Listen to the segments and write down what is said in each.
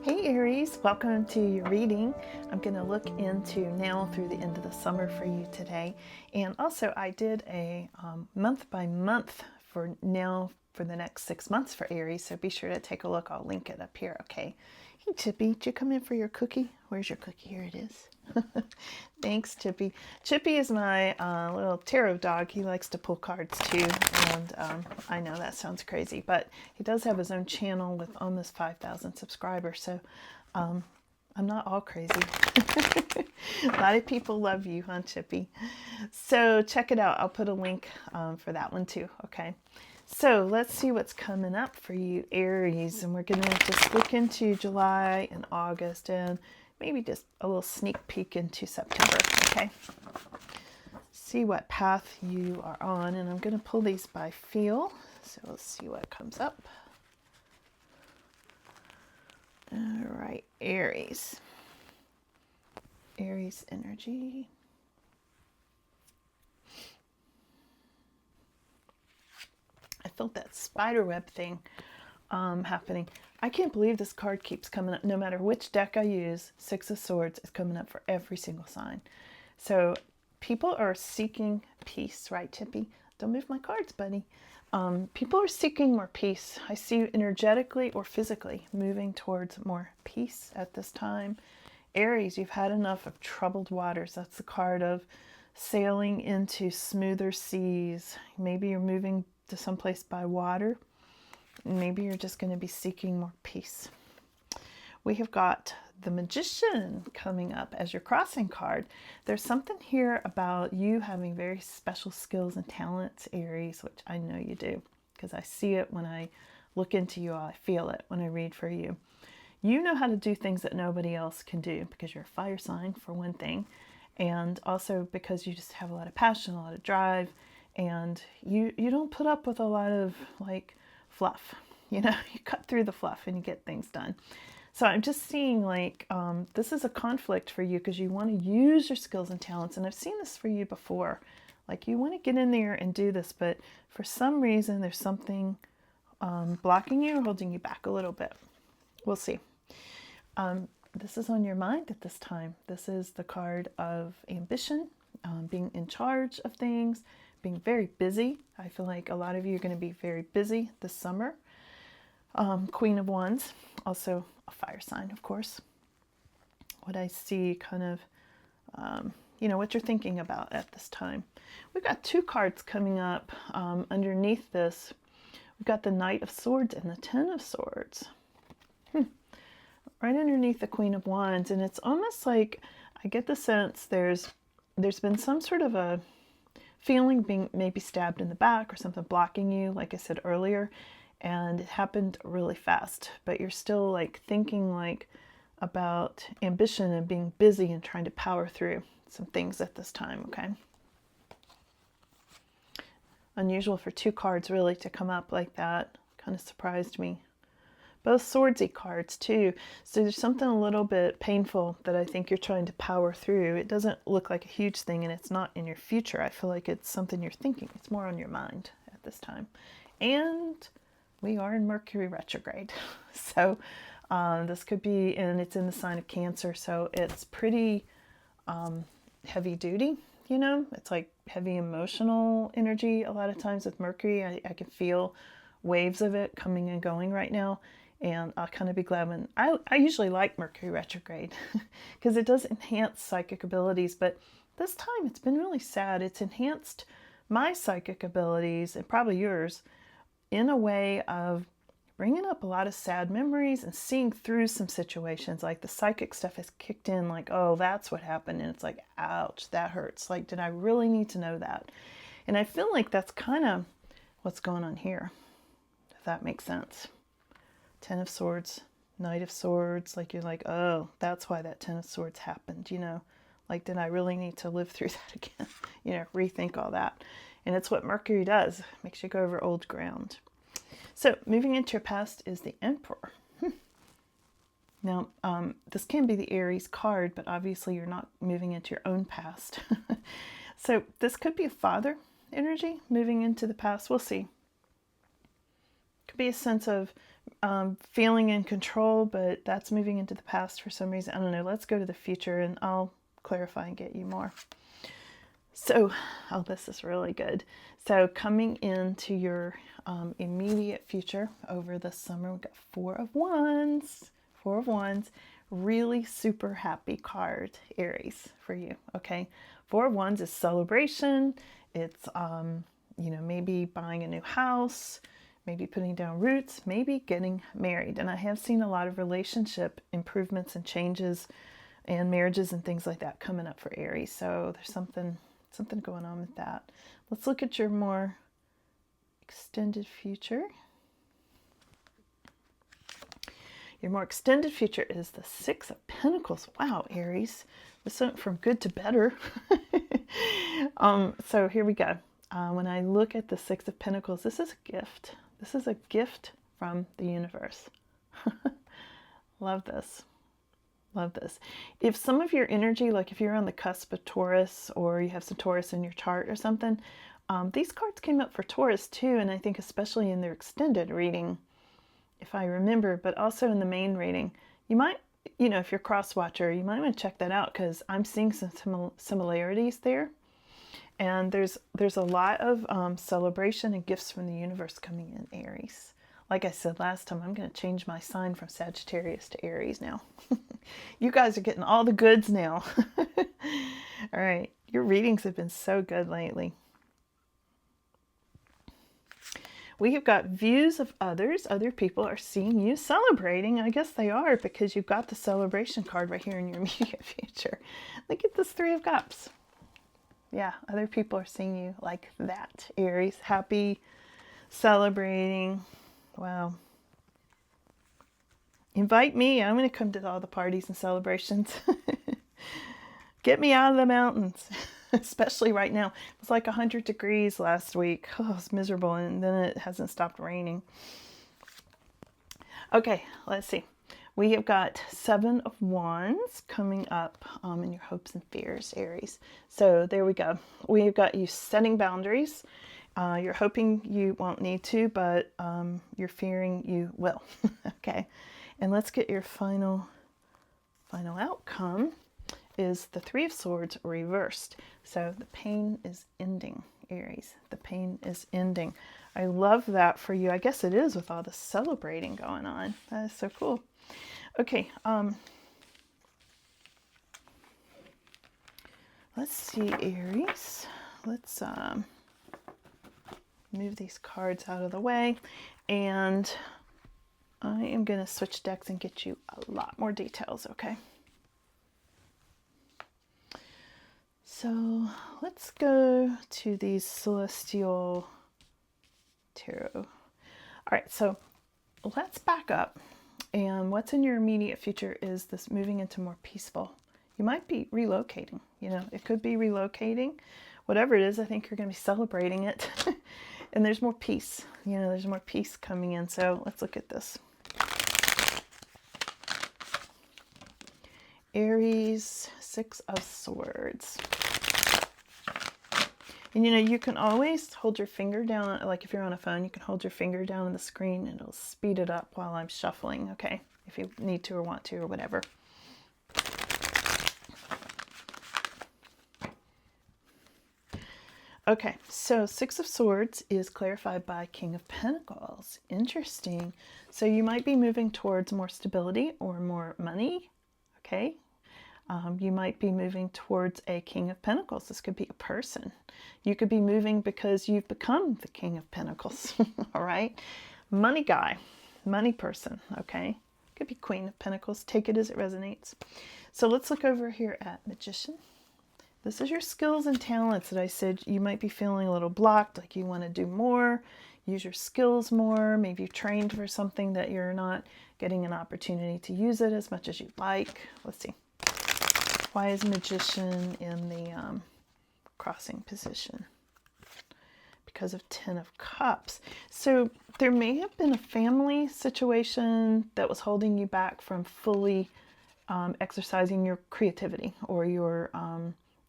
Hey Aries, welcome to your reading. I'm going to look into now through the end of the summer for you today. And also I did a month by month for now for the next 6 months for Aries. So be sure to take a look. I'll link it up here. Okay. Hey Chippy, did you come in for your cookie? Where's your cookie? Here it is. Thanks, Chippy. Chippy is my little tarot dog. He likes to pull cards too, and I know that sounds crazy, but he does have his own channel with almost 5,000 subscribers, so I'm not all crazy. A lot of people love you, huh, Chippy? So check it out. I'll put a link for that one too, okay? So let's see what's coming up for you, Aries, and we're going to just look into July and August and maybe just a little sneak peek into September, okay? See what path you are on, and I'm going to pull these by feel, so let's see what comes up. All right, Aries. Aries energy. I felt that spider web thing happening. I can't believe this card keeps coming up. No matter which deck I use, Six of Swords is coming up for every single sign. So people are seeking peace, right, Chippy? Don't move my cards, buddy. People are seeking more peace. I see you energetically or physically moving towards more peace at this time. Aries, you've had enough of troubled waters. That's the card of sailing into smoother seas. Maybe you're moving to someplace by water. Maybe you're just going to be seeking more peace. We have got the Magician coming up as your crossing card. There's something here about you having very special skills and talents, Aries, which I know you do because I see it when I look into you. I feel it when I read for you. You know how to do things that nobody else can do because you're a fire sign, for one thing, and also because you just have a lot of passion, a lot of drive, and you don't put up with a lot of like fluff. You know, you cut through the fluff and you get things done. So I'm just seeing like this is a conflict for you because you want to use your skills and talents, and I've seen this for you before. Like you want to get in there and do this, but for some reason there's something blocking you or holding you back a little bit. We'll see. This is on your mind at this time. This is the card of ambition, being in charge of things, being very busy. I feel like a lot of you are going to be very busy this summer. Queen of Wands, also a fire sign, of course. What I see kind of, you know, what you're thinking about at this time. We've got two cards coming up underneath this. We've got the Knight of Swords and the Ten of Swords. Right underneath the Queen of Wands, and it's almost like I get the sense there's been some sort of a feeling being maybe stabbed in the back or something blocking you, like I said earlier, and it happened really fast, but you're still like thinking like about ambition and being busy and trying to power through some things at this time, okay? Unusual for two cards really to come up like that. Kind of surprised me. Both swordsy cards too. So there's something a little bit painful that I think you're trying to power through. It doesn't look like a huge thing and it's not in your future. I feel like it's something you're thinking. It's more on your mind at this time. And we are in Mercury retrograde. So this could be, and it's in the sign of Cancer. So it's pretty heavy duty, you know, it's like heavy emotional energy. A lot of times with Mercury, I can feel waves of it coming and going right now. And I'll kind of be glad when I usually like Mercury retrograde because it does enhance psychic abilities. But this time it's been really sad. It's enhanced my psychic abilities and probably yours in a way of bringing up a lot of sad memories and seeing through some situations. Like the psychic stuff has kicked in like, oh, that's what happened. And it's like, ouch, that hurts. Like, did I really need to know that? And I feel like that's kind of what's going on here, if that makes sense. Ten of Swords, Knight of Swords, like you're like, oh, that's why that Ten of Swords happened, you know, like, did I really need to live through that again? You know, rethink all that. And it's what Mercury does, makes you go over old ground. So moving into your past is the Emperor. Now, this can be the Aries card, but obviously you're not moving into your own past. So this could be a father energy moving into the past. We'll see. Could be a sense of feeling in control, but that's moving into the past for some reason. I don't know. Let's go to the future and I'll clarify and get you more. So, oh, this is really good. So coming into your immediate future over the summer, we've got Four of Wands. Four of Wands, really super happy card, Aries, for you, okay? Four of Wands is celebration. It's, you know, maybe buying a new house, maybe putting down roots, maybe getting married. And I have seen a lot of relationship improvements and changes and marriages and things like that coming up for Aries. So there's something going on with that. Let's look at your more extended future. Your more extended future is the Six of Pentacles. Wow, Aries. This went from good to better. So here we go. When I look at the Six of Pentacles, this is a gift. This is a gift from the universe. Love this. Love this. If some of your energy, like if you're on the cusp of Taurus or you have some Taurus in your chart or something, these cards came up for Taurus too, and I think especially in their extended reading, if I remember, but also in the main reading. You might, you know, if you're cross-watcher, you might want to check that out because I'm seeing some similarities there. And there's a lot of celebration and gifts from the universe coming in Aries. Like I said last time, I'm going to change my sign from Sagittarius to Aries now. You guys are getting all the goods now. All right. Your readings have been so good lately. We have got views of others. Other people are seeing you celebrating. I guess they are because you've got the celebration card right here in your immediate future. Look at this Three of Cups. Yeah, other people are seeing you like that. Aries, happy, celebrating. Wow. Invite me. I'm going to come to all the parties and celebrations. Get me out of the mountains, especially right now. It was like 100 degrees last week. Oh, it was miserable, and then it hasn't stopped raining. Okay, let's see. We have got Seven of Wands coming up in your hopes and fears, Aries. So there we go. We've got you setting boundaries. You're hoping you won't need to, but you're fearing you will. Okay. And let's get your final outcome is the Three of Swords reversed. So the pain is ending, Aries. The pain is ending. I love that for you. I guess it is with all the celebrating going on. That is so cool. Okay. Let's see, Aries. Let's move these cards out of the way, and I am going to switch decks and get you a lot more details, okay? So let's go to the Celestial Tarot. All right, so let's back up. And what's in your immediate future is this moving into more peaceful. You might be relocating, you know, it could be relocating. Whatever it is, I think you're going to be celebrating it. And there's more peace, you know, there's more peace coming in. So let's look at this. Aries, Six of Swords. And you know, you can always hold your finger down, like if you're on a phone, you can hold your finger down on the screen and it'll speed it up while I'm shuffling, okay? If you need to or want to or whatever. Okay, so Six of Swords is clarified by King of Pentacles. Interesting. So you might be moving towards more stability or more money, okay? You might be moving towards a King of Pentacles. This could be a person. You could be moving because you've become the King of Pentacles, all right? Money guy, money person, okay? Could be Queen of Pentacles. Take it as it resonates. So let's look over here at Magician. This is your skills and talents that I said you might be feeling a little blocked, like you want to do more, use your skills more. Maybe you've trained for something that you're not getting an opportunity to use it as much as you'd like. Let's see. Why is Magician in the crossing position? Because of Ten of Cups. So there may have been a family situation that was holding you back from fully exercising your creativity or your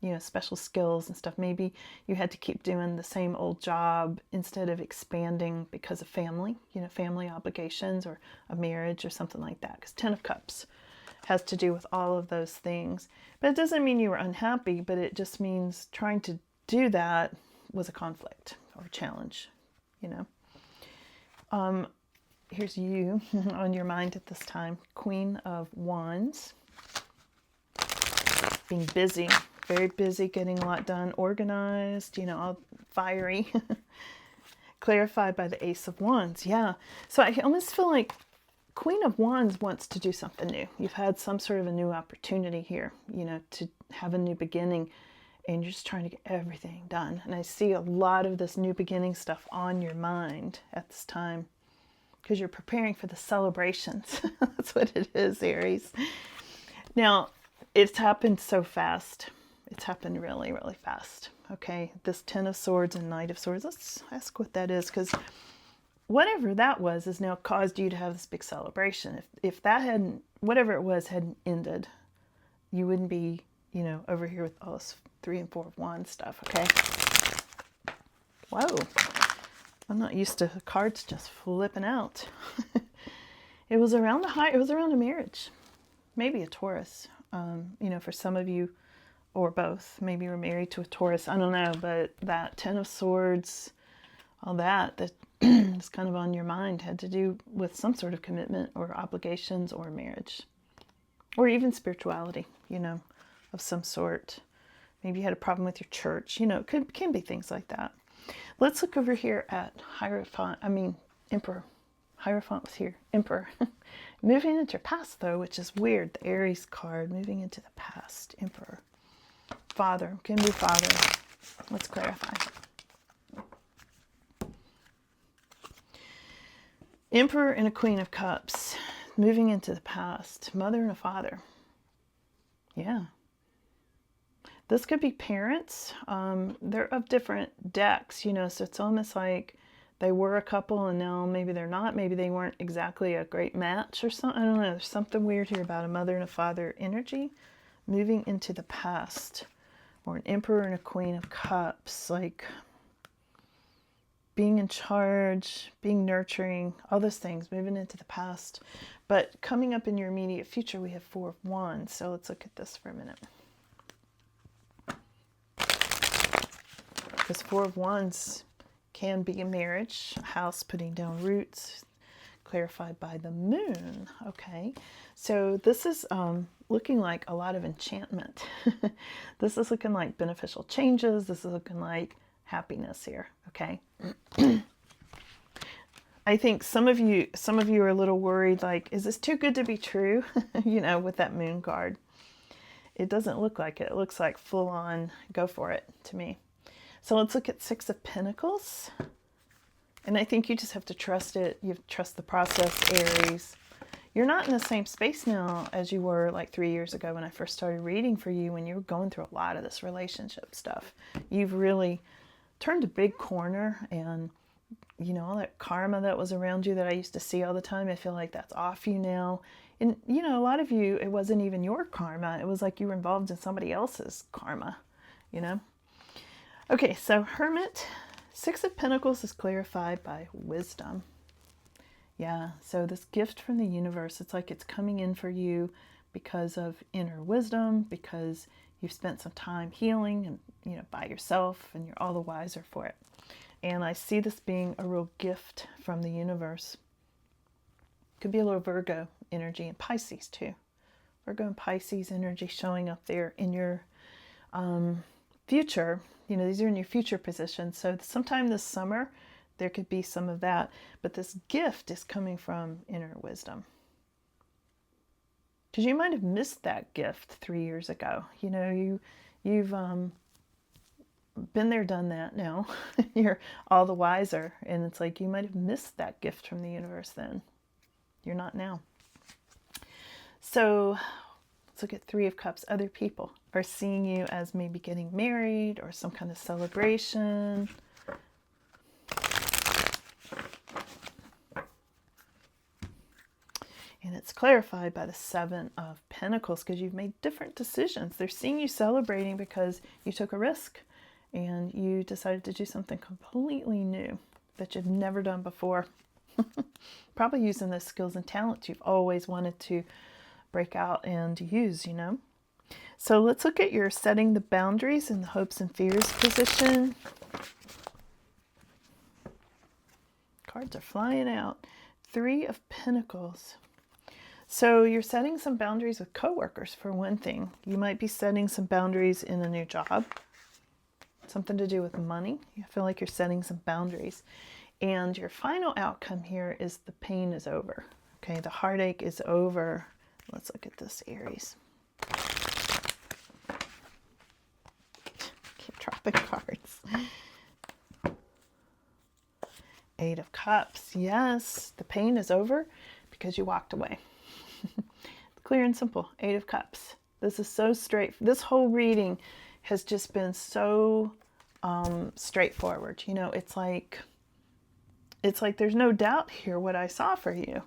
you know, special skills and stuff. Maybe you had to keep doing the same old job instead of expanding because of family, you know, family obligations or a marriage or something like that. Because Ten of Cups has to do with all of those things. But it doesn't mean you were unhappy, but it just means trying to do that was a conflict or a challenge, you know. Here's you on your mind at this time. Queen of Wands. Being busy, very busy, getting a lot done, organized, you know, all fiery. Clarified by the Ace of Wands. Yeah. So I almost feel like Queen of Wands wants to do something new. You've had some sort of a new opportunity here, you know, to have a new beginning, and you're just trying to get everything done. And I see a lot of this new beginning stuff on your mind at this time because you're preparing for the celebrations. That's what it is, Aries. Now, it's happened so fast. It's happened really, really fast. Okay, this Ten of Swords and Knight of Swords. Let's ask what that is, because whatever that was has now caused you to have this big celebration. If that hadn't, whatever it was, hadn't ended, you wouldn't be, you know, over here with all this 3 and 4 of Wands stuff. Okay. Whoa. I'm not used to cards just flipping out. It was around a marriage, maybe a Taurus. You know, for some of you, or both, maybe you're married to a Taurus. I don't know, but that Ten of Swords, all that is kind of on your mind, had to do with some sort of commitment or obligations or marriage, or even spirituality, you know, of some sort. Maybe you had a problem with your church. You know, it can be things like that. Let's look over here at Emperor. Hierophant was here. Emperor. Moving into your past, though, which is weird. The Aries card, moving into the past. Emperor. Father. Can be father. Let's clarify. Emperor and a Queen of Cups. Moving into the past. Mother and a father. Yeah. This could be parents. They're of different decks, you know, so it's almost like they were a couple and now maybe they're not. Maybe they weren't exactly a great match or something. I don't know. There's something weird here about a mother and a father energy moving into the past. Or an Emperor and a Queen of Cups, like being in charge, being nurturing, all those things, moving into the past. But coming up in your immediate future, we have 4 of Wands. So let's look at this for a minute. Because 4 of Wands can be a marriage, a house putting down roots, clarified by the Moon. Okay, so this is looking like a lot of enchantment. This is looking like beneficial changes. This is looking like happiness here. Okay. I think some of you are a little worried, like, is this too good to be true? You know, with that Moon card. It doesn't look like it. It looks like full on go for it to me. So let's look at 6 of Pentacles. And I think you just have to trust it. You have to trust the process, Aries. You're not in the same space now as you were like 3 years ago when I first started reading for you, when you were going through a lot of this relationship stuff. You've really turned a big corner, and you know, all that karma that was around you that I used to see all the time, I feel like that's off you now. And you know, a lot of you, it wasn't even your karma. It was like you were involved in somebody else's karma, you know? Okay, so Hermit, 6 of Pentacles is clarified by wisdom. Yeah, so this gift from the universe, it's like it's coming in for you because of inner wisdom, because you've spent some time healing and, you know, by yourself, and you're all the wiser for it. And I see this being a real gift from the universe. Could be a little Virgo energy and Pisces too. Virgo and Pisces energy showing up there in your future. You know, these are in your future positions. So sometime this summer, there could be some of that. But this gift is coming from inner wisdom. Because you might have missed that gift 3 years ago. You know, you've been there, done that now. You're all the wiser. And it's like you might have missed that gift from the universe then. You're not now. So let's look at 3 of Cups. Other people are seeing you as maybe getting married or some kind of celebration. And it's clarified by the Seven of Pentacles because you've made different decisions. They're seeing you celebrating because you took a risk and you decided to do something completely new that you've never done before. Probably using those skills and talents you've always wanted to break out and use, you know. So let's look at your setting the boundaries in the hopes and fears position. Cards are flying out. Three of Pentacles. So you're setting some boundaries with coworkers for one thing. You might be setting some boundaries in a new job. Something to do with money. You feel like you're setting some boundaries. And your final outcome here is the pain is over. Okay, the heartache is over. Let's look at this, Aries. Keep dropping cards. Eight of Cups. Yes, the pain is over because you walked away. Clear and simple. Eight of Cups. This is so straight. This whole reading has just been so straightforward. You know, it's like there's no doubt here what I saw for you.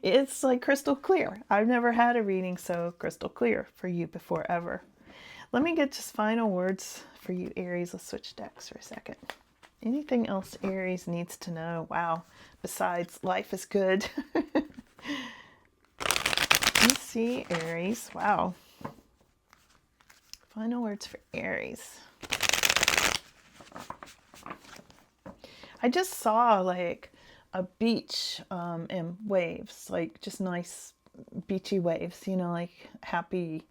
It's like crystal clear. I've never had a reading so crystal clear for you before ever. Let me get just final words for you, Aries. Let's switch decks for a second. Anything else Aries needs to know? Wow. Besides, life is good. You see, Aries. Wow. Final words for Aries. I just saw like a beach and waves, like just nice beachy waves, you know, like happy,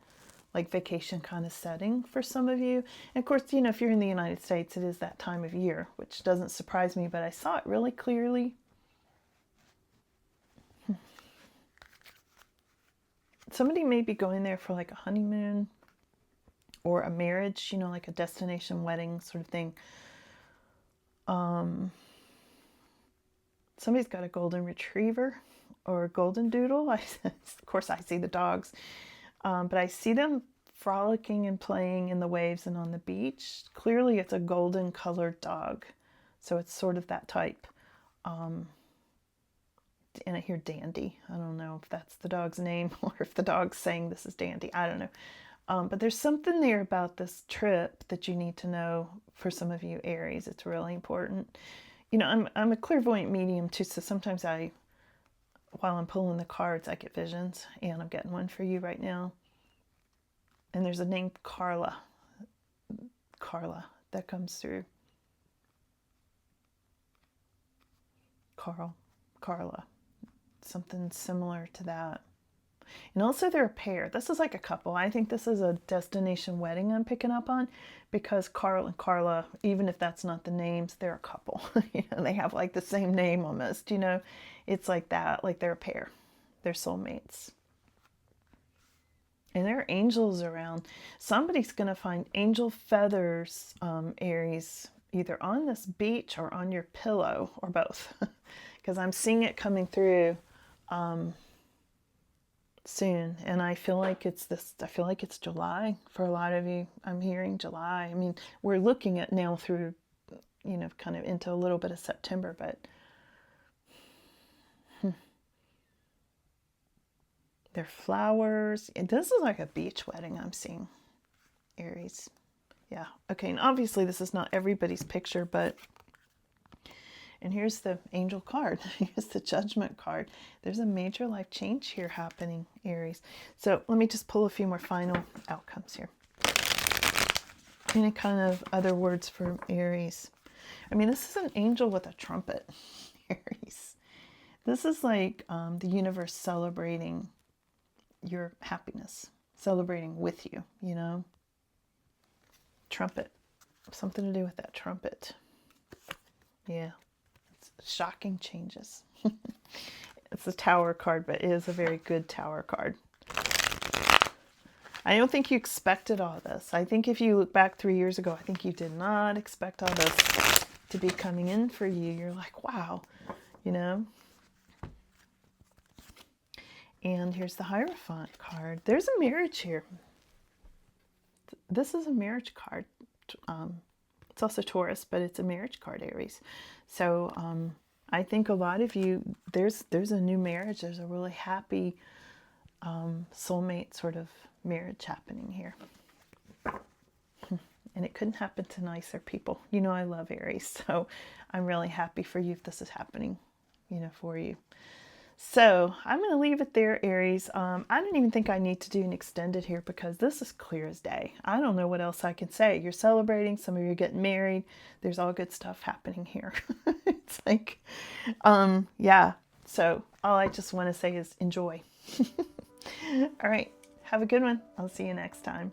like vacation kind of setting for some of you. And of course, you know, if you're in the United States, it is that time of year, which doesn't surprise me, but I saw it really clearly. Somebody may be going there for like a honeymoon or a marriage, you know, like a destination wedding sort of thing. Somebody's got a golden retriever or a golden doodle. Of course, I see the dogs. But I see them frolicking and playing in the waves and on the beach. Clearly, it's a golden colored dog. So it's sort of that type. And I hear Dandy. I don't know if that's the dog's name or if the dog's saying this is Dandy. I don't know. But there's something there about this trip that you need to know for some of you Aries. It's really important. You know, I'm a clairvoyant medium too, so sometimes while I'm pulling the cards, I get visions, and I'm getting one for you right now. And there's a name Carla. Carla, that comes through. Carla. Something similar to that. And also they're a pair. This is like a couple. I think this is a destination wedding I'm picking up on because Carl and Carla, even if that's not the names, they're a couple. You know, they have like the same name almost, you know. It's like that, like they're a pair. They're soulmates. And there are angels around. Somebody's going to find angel feathers, Aries, either on this beach or on your pillow or both. Because I'm seeing it coming through soon. And I feel like it's July for a lot of you. I'm hearing July. I mean, we're looking at now through, you know, kind of into a little bit of September, but they're flowers. And this is like a beach wedding I'm seeing, Aries. Yeah. Okay. And obviously this is not everybody's picture, but, and here's the angel card. Here's the judgment card. There's a major life change here happening, Aries. So let me just pull a few more final outcomes here. Any kind of other words for Aries? I mean, this is an angel with a trumpet, Aries. This is like the universe celebrating your happiness, celebrating with you, you know. Trumpet, something to do with that trumpet. Yeah, it's shocking changes. It's a tower card, but it is a very good tower card. I don't think you expected all this. I think if you look back 3 years ago, I think you did not expect all this to be coming in for you. You're like, wow, you know. And here's the Hierophant card. There's a marriage here. This is a marriage card. It's also Taurus, but it's a marriage card, Aries. So I think a lot of you, there's a new marriage. There's a really happy soulmate sort of marriage happening here. And it couldn't happen to nicer people. You know, I love Aries, so I'm really happy for you if this is happening, you know, for you. So I'm going to leave it there, Aries. I don't even think I need to do an extended here because this is clear as day. I don't know what else I can say. You're celebrating. Some of you are getting married. There's all good stuff happening here. It's like, yeah. So all I just want to say is enjoy. All right. Have a good one. I'll see you next time.